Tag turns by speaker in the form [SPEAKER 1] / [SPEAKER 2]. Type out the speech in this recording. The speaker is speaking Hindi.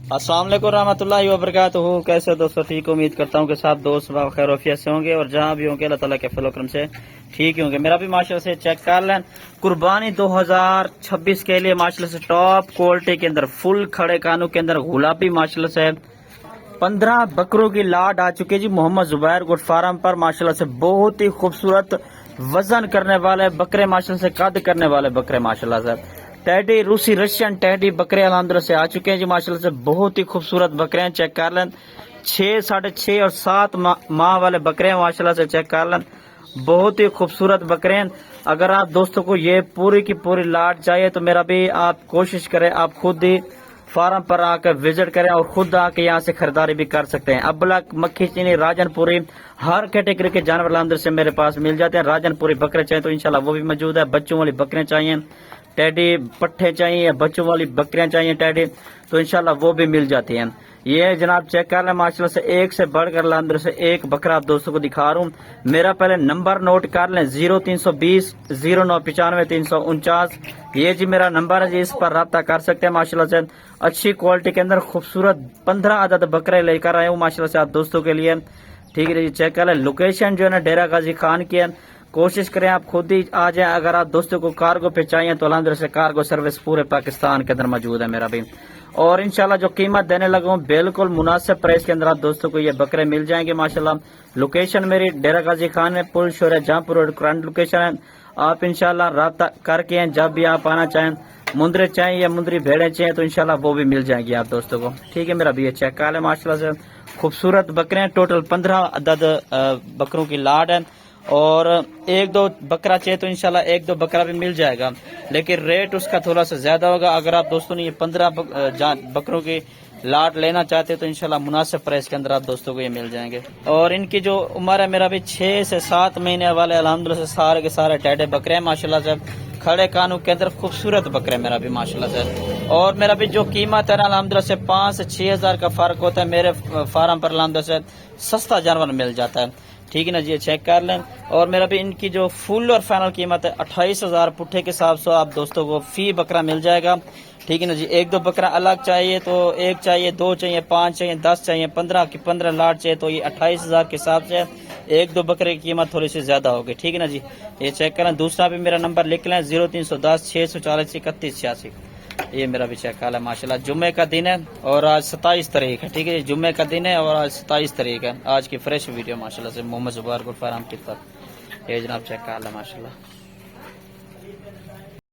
[SPEAKER 1] अस्सलाम वालेकुम रहमतुल्लाहि व बरकातुहू। कैसे दोस्तों, ठीक उम्मीद करता हूँ कि सब दोस्त खैर वफियत से होंगे और जहाँ भी होंगे अल्लाह ताला के फजल करम से ठीक ही होंगे। मेरा भी माशाल्लाह से चेक कर लें, कुर्बानी 2026 के लिए माशाल्लाह से टॉप क्वालिटी के अंदर फुल खड़े कानों के अंदर गुलाबी माशाल्लाह से 15 बकरों की लाट आ चुकी है जी मोहम्मद जुबैर गोट फार्म पर। माशाल्लाह से बहुत ही खूबसूरत वजन करने वाले बकरे, माशाल्लाह से कद करने वाले बकरे माशाल्लाह से टैडी रूसी रशियन टैडी बकरे अल्हम्दुलिल्लाह से आ चुके हैं जी माशाल्लाह से। बहुत ही खूबसूरत बकरे हैं, चेक कर लें। 6, 6.5 और 7 माह वाले बकरे हैं माशाल्लाह से, चेक कर लें। बहुत ही खूबसूरत बकरे हैं। अगर आप दोस्तों को ये पूरी की पूरी लाट चाहिए तो मेरा भी आप कोशिश करें, आप खुद ही फार्म पर आकर विजिट करें और खुद आके यहाँ से खरीदारी भी कर सकते हैं। अबलक, मक्खी चीनी, राजनपुरी, हर कैटेगरी के जानवर अल्हम्दुलिल्लाह से मेरे पास मिल जाते हैं। राजनपुरी बकरे चाहिए तो इंशाल्लाह वो भी मौजूद है। बच्चों वाली बकरियां चाहिए, टैडी पट्ठे चाहिए, बच्चों वाली बकरियां चाहिए टैडी, तो इंशाल्लाह वो भी मिल जाती हैं। ये जनाब चेक कर लें, माशाल्लाह से एक से बढ़कर अल्हम्दुलिल्लाह से एक बकरा आप दोस्तों को दिखा रहा हूँ। मेरा पहले नंबर नोट कर लें, 0320 0995 349। ये जी मेरा नंबर है जी, इस पर रब्ता कर सकते हैं। माशाल्लाह से अच्छी क्वालिटी के अंदर खूबसूरत 15 अदद बकरे लेकर आए हूँ माशाल्लाह से आप दोस्तों के लिए। ठीक है जी, चेक कर लें। लोकेशन जो है ना डेरा गाजी खान की है। कोशिश करें आप खुद ही आ जाएं। अगर आप दोस्तों को कार्गो पे चाहिए तो अल्हम्दुलिल्लाह से कार्गो सर्विस पूरे पाकिस्तान के अंदर मौजूद है मेरा भी। और इंशाल्लाह जो कीमत देने लगा हूँ बिल्कुल मुनासिब प्राइस के अंदर आप दोस्तों को ये बकरे मिल जाएंगे माशाल्लाह। लोकेशन मेरी डेरा गाजी खान में, पुल शोर जहाँपुर रोड करंट लोकेशन है। आप इंशाल्लाह राब्ता करके जब भी आप आना चाहें, मुंदरे चाहिए या मुंदरी भेड़े चाहिए तो इंशाल्लाह वो भी मिल जाएंगी आप दोस्तों को। ठीक है, मेरा भी ये चेक कर लें। माशाल्लाह से खूबसूरत बकरे हैं, टोटल 15 अदद बकरों की लाट है। और एक दो बकरा चाहिए तो इंशाल्लाह एक दो बकरा भी मिल जाएगा, लेकिन रेट उसका थोड़ा सा ज्यादा होगा। अगर आप दोस्तों ने ये 15 बकरों की लाट लेना चाहते हैं तो इंशाल्लाह मुनासिब प्राइस के अंदर आप दोस्तों को ये मिल जाएंगे। और इनकी जो उम्र है मेरा भी 6 से 7 महीने वाले अल्हम्दुलिल्लाह से सारे के सारे टैडे बकरे हैं माशाल्लाह से। खड़े कानों के अंदर खूबसूरत बकरे मेरा भी माशाल्लाह से। और मेरा भी जो कीमत है ना अल्हम्दुलिल्लाह से 5 से 6 हजार का फर्क होता है। मेरे फार्म पर अल्हम्दुलिल्लाह से सस्ता जानवर मिल जाता है। ठीक है ना जी, ये चेक कर लें। और मेरा भी इनकी जो फुल और फाइनल कीमत है 28,000 पुट्ठे के हिसाब से आप दोस्तों को फी बकरा मिल जाएगा। ठीक है ना जी, एक दो बकरा अलग चाहिए तो एक चाहिए, 2 चाहिए, 5 चाहिए, 10 चाहिए, 15 की 15 लाट चाहिए तो ये 28,000 के हिसाब से एक दो बकरे की कीमत थोड़ी सी ज्यादा होगी। ठीक है ना जी, ये चेक करें। दूसरा भी मेरा नंबर लिख लें, 0310 640 31 86। ये मेरा भी चेक है माशाल्लाह। जुम्मे का दिन है और आज 27 तारीख है। ठीक है, जुम्मे का दिन है और आज 27 तारीख है। आज की फ्रेश वीडियो माशाल्लाह से मोहम्मद जुबैर गोट फार्म की तरफ। ये जनाब चेक कर लें माशाल्लाह।